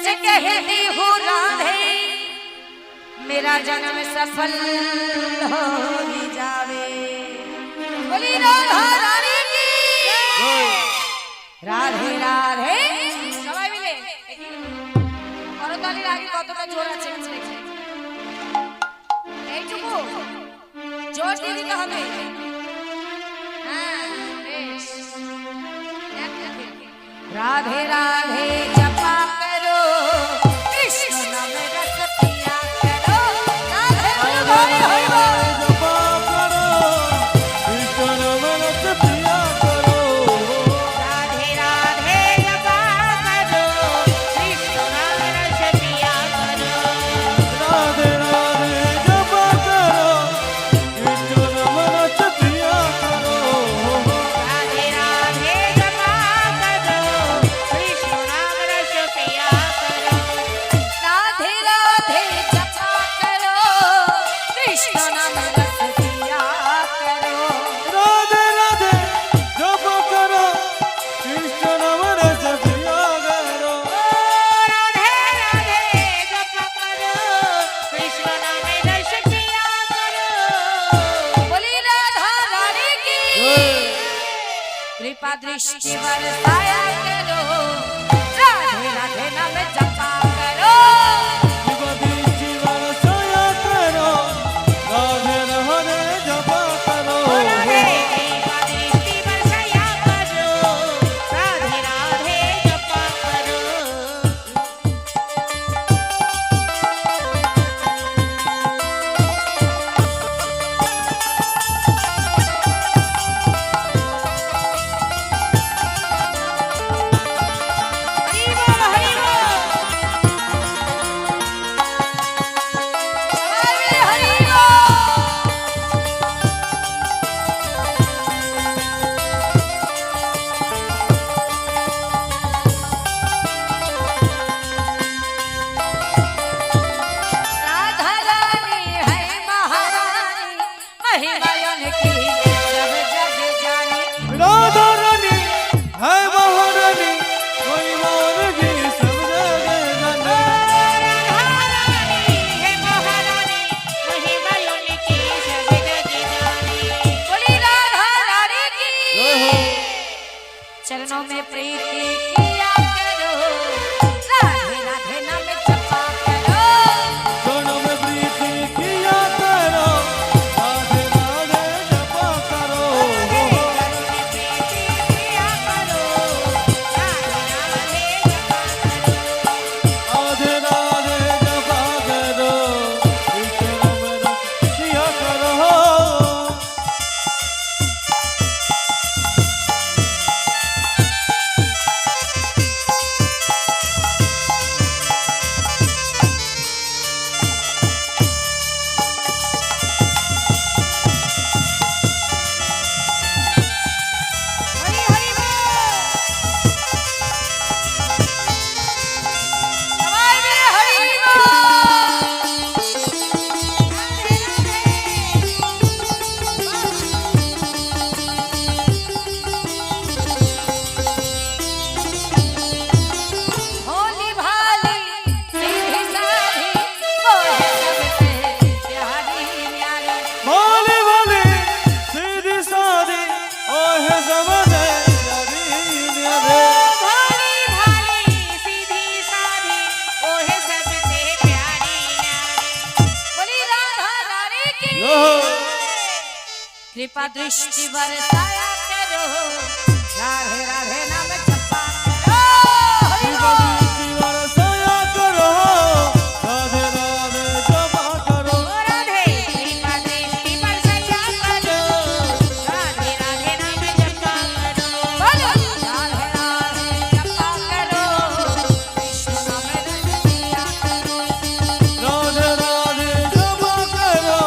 सच कहती हूँ राधे मेरा जन्म सफल हो ही जावे। बोली राधा रानी की राधे राधे। সবাই মিলে করতালির আগে কতটা জোর আছে এইটুকু জোর দিয়ে দিতে হবে। হ্যাঁ বেশ। राधे राधे जपा करो कृष्ण नाम रस पिया करो। राधे राधे जपा करो कृष्ण नाम रस पिया करो। राधे राधे जपा करो कृष्ण नाम रस पिया करो। राधे राधे जपा करो कृष्ण नाम रस पिया करो। राधे राधे जपा कृपा दृष्टि बरसाया करो। राधे राधे नाम जपा करो। कृपा दृष्टि बरसाया करो। राधे राधे जपा करो। कृपा दृष्टि बरसाया करो। राधे राधे जपा करो। चरणों में प्रीति किया करो। राधे राधे नाम जपा करो। चरणों में प्रीति किया करो। राधे राधे जपा करो। चरणों में प्रीति किया करो। राधे राधे जपा करो। राधे राधे जपा करो। किया करो। कृपा दृष्टि बरसाया करो। राधे राधे नाम जपा करो। कृपा दृष्टि बरसाया करो। राधे राधे जपा करो। राधे कृपा दृष्टि बरसाया करो। राधे राधे नाम जपा करो। बोलो राधे राधे जपा करो। कृष्ण नाम रस पिया करो। राधे राधे जपा करो।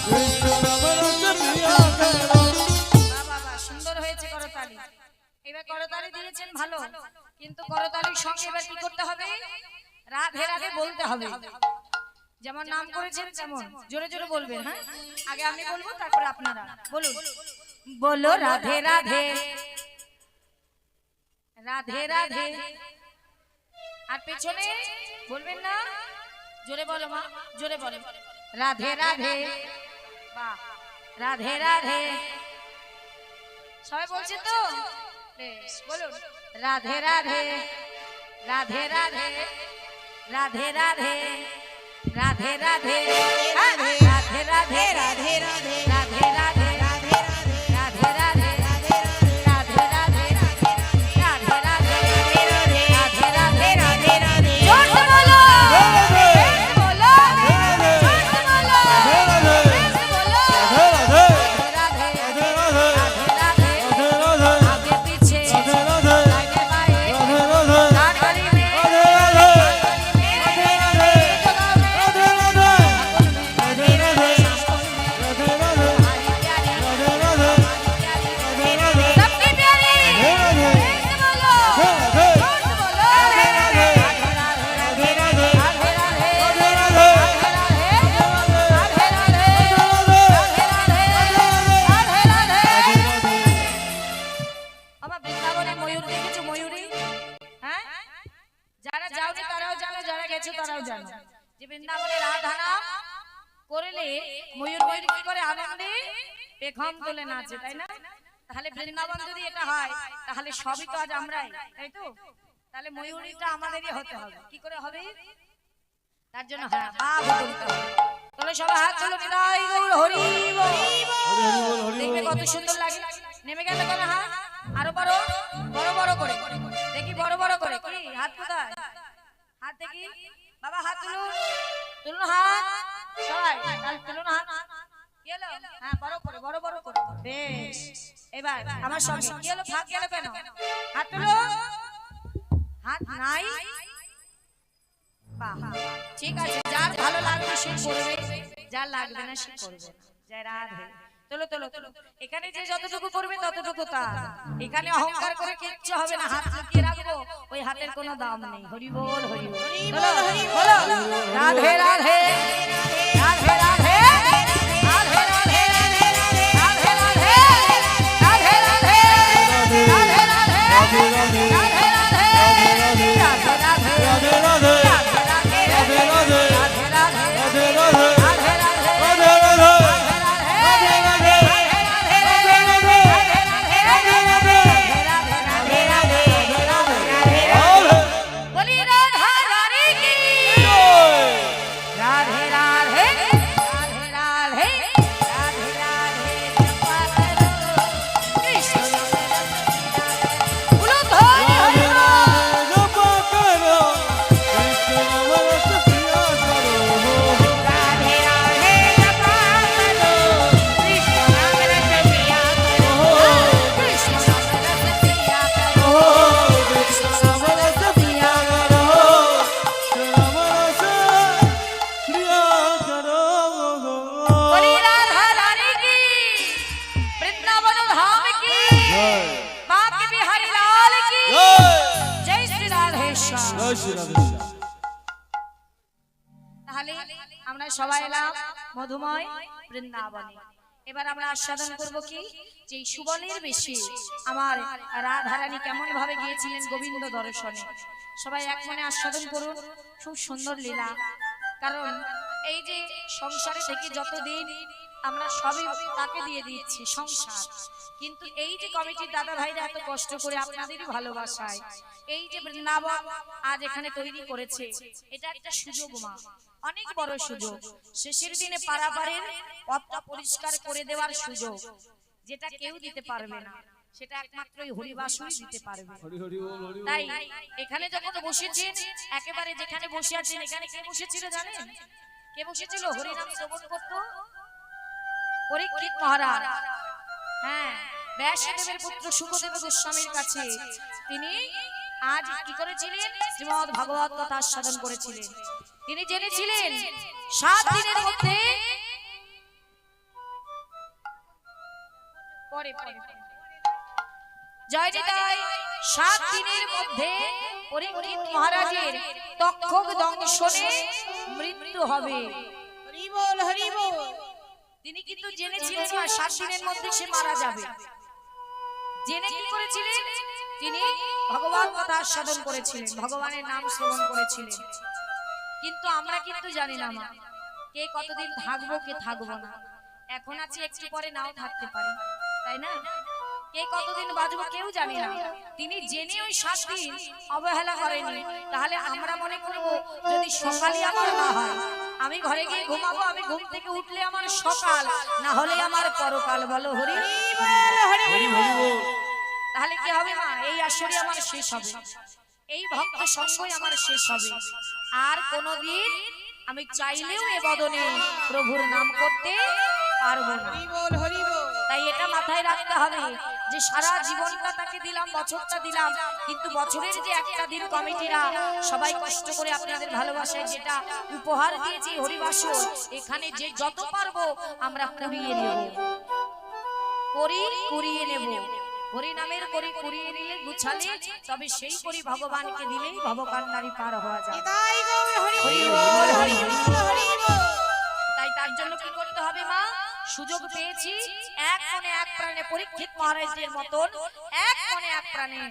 कृष्ण नाम रस पिया करो। বাবা সুন্দর হয়েছে করতালি। এবার করতালি দিয়েছেন ভালো, কিন্তু করতালির সঙ্গে এবার কি করতে হবে? রাধে রাধে বলতে হবে। যেমন নাম করেছেন তেমন জোরে জোরে বলবেন। হ্যাঁ আগে আমি বলবো তারপরে আপনারা বলুন। बोलो राधे राधे राधे राधे আর পেছনে বলবেন না, জোরে বলো মা, জোরে বলো, রাধে রাধে, বাহ, রাধে রাধে। সবাই বলছে তো, বেশ বলুন, রাধে রাধে, রাধে রাধে, রাধে রাধে, রাধে রাধে, রাধে রাধে, রাধে রাধে, রাধে রাধে, রাধে রাধে, রাধে রাধে, রাধে রাধে, রাধে রাধে, রাধে রাধে, জোর से बोलो, बोलो, जोर से बोलो, बोलो, राधे राधे, राधे राधे, आगे पीछे, दाहिने बाएं, हर गली में, सबकी प्यारी, बोलो, जोर से बोलो, राधे राधे, राधे राधे, राधे राधे, राधे राधे, राधे राधे। বাবা বৃন্দাবনে ময়ূর দেখেছো? ময়ূরী, হ্যাঁ, যারা যাওনি তারাও জানো, যারা গেছো তারাও জানো যে বৃন্দাবনে রাধা নাম করলে ময়ূর ময়ূর কি করে আনন্দে পেখম তোলে নাচে, তাই না? তাহলে বৃন্দাবন যদি এটা হয় তাহলে সবই তো আজ আমরাই, তাই তো? তাহলে ময়ূরীটা আমাদেরই হতে হবে। কি করে হবে? তার জন্য হ্যাঁ বাপ বলতে হবে। তাহলে সবাই হাত তুলো, নিতাই গৌর হরি বল। দেখবে কত সুন্দর লাগে। নেমে গেল কেন হাত? আরো বড় বড় বড় করে দেখি, বড় বড় করে। কি হাত কোথায়? হাত দেখি বাবা, হাত তুলুন, তুলুন হাত সবাই, তুলুন হাত। কি হলো? হ্যাঁ বড় করে, বড় বড় করে। বেশ, এবার আমার সঙ্গে কি হলো? ফাঁক গেল কেন? হাত তুলো। হাত নাই? বাহ, ঠিক আছে, যার ভালো লাগবে সে করবে, যার লাগবে না সে করবে না। জয় রাধে। তোলো তোলো তোলো। এখানে যে যতটুকু করবে ততটুকু তার। এখানে অহংকার করে কিচ্ছু হবে না। হাত লুকিয়ে রাখবো, ওই হাতের কোনো দাম নেই। হরি বল, হরি বল, তোলো, তোলো। রাধে রাধে, রাধে রাধে, রাধে রাধে, রাধে রাধে, রাধে রাধে, রাধে রাধে, রাধে রাধে, রাধে রাধে, তাহলে আমরা সবাই এলাম মধুময় বৃন্দাবনে। এবার আমরা আস্বাদন করব কি, যে সুবলের বেশি আমার রাধারানী কেমন ভাবে গিয়েছিলেন গোবিন্দ দর্শনে। সবাই এক মনে আস্বাদন করুন। খুব সুন্দর লীলা। কারণ এই যে সংসারে থেকে যতদিন আমরা সবই তাকে দিয়ে দিচ্ছি সংসার, কিন্তু এই যে কমিটির দাদা ভাইরা এত কষ্ট করে আপনাদেরই ভালোবাসায় এই যে বৃন্দাবন আজ এখানে তৈরি করেছে, এটা একটা সুযোগ মা, অনেক বড় সুযোগ। শেষের দিনে পারাপারের পথটা পরিষ্কার করে দেওয়ার সুযোগ, যেটা কেউ দিতে পারবে না, সেটা একমাত্র হরিবাসুই দিতে পারবে। তাই এখানে যখন বসেছেন, একেবারে যেখানে বসে আছেন, এখানে কে বসেছিল জানেন? কে বসেছিল? হরিনাম শ্রবণ করতো পরীক্ষিত মহারাজ। হ্যাঁ, ব্যাসদেবের পুত্র শুকদেব গোস্বামীর কাছে তিনি আজ কি করেছিলেন? শ্রীমদ্ ভাগবত কথা আস্বাদন করেছিলেন। তিনি জেনেছিলেন 7 দিনের মধ্যে জয় নিতাই 7 দিনের মধ্যে পরীক্ষিত মহারাজের তক্ষক দংশনে মৃত্যু হবে। হরি বল, হরি বল। তিনি কিন্তু জেনেছিলেন 7 দিনের মধ্যে সে মারা যাবে। জেনে কি করেছিলেন? তিনি ভগবান কথা আস্বাদন করেছিলেন, ভগবানের নাম শ্রবণ করেছিলেন। কিন্তু আমরা কিন্তু জানি না মা, কে কতদিন থাকবো কে থাকবো না। এখন আছি, একটু পরে নাও থাকতে পারি, তাই না? কে কতদিন বাঁচবো কেউ জানি না। তিনি জেনে ওই 7 দিন অবহেলা করেনি। তাহলে আমরা মনে করব যদি সকালে আমার না হয়, আমি ঘরে গিয়ে ঘুমাবো, আমি ঘুম থেকে উঠলে আমার সকাল, না হলে আমার পরকাল। বলো হরি বল, হরি বল। তাহলে কি হবে মা? এই আসরে আমার শেষ হবে, এই ভক্ত সঙ্গই আমার শেষ হবে। আর কোনদিন আমি চাইলেও এ বদনে প্রভুর নাম করতে পারবো না। তাই এটা মাথায় রাখতে হবে যে সারা জীবনটা তাকে দিলাম, বছরটা দিলাম, কিন্তু বছরের যে একটা দিন কমিটিরা সবাই কষ্ট করে আপনাদের ভালোবাসায় যেটা উপহার দিয়েছি হরিবাসর, এখানে যে যত পারবো আমরা কুড়িয়ে নেব, কুড়িয়ে নেব। হরি নামের করি কুড়িয়ে নিলে গুছালে, তবে সেই করি ভগবানকে দিলেই ভবকান্ডারি পার হওয়া যায়। তাই তার জন্য কি করতে হবে মা? সুযোগ পেয়েছি, এক মনে এক প্রাণে পরীক্ষিত মহারাজের মতন এক মনে এক প্রাণে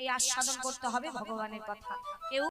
এই আস্বাদন করতে হবে ভগবানের কথা। কেউ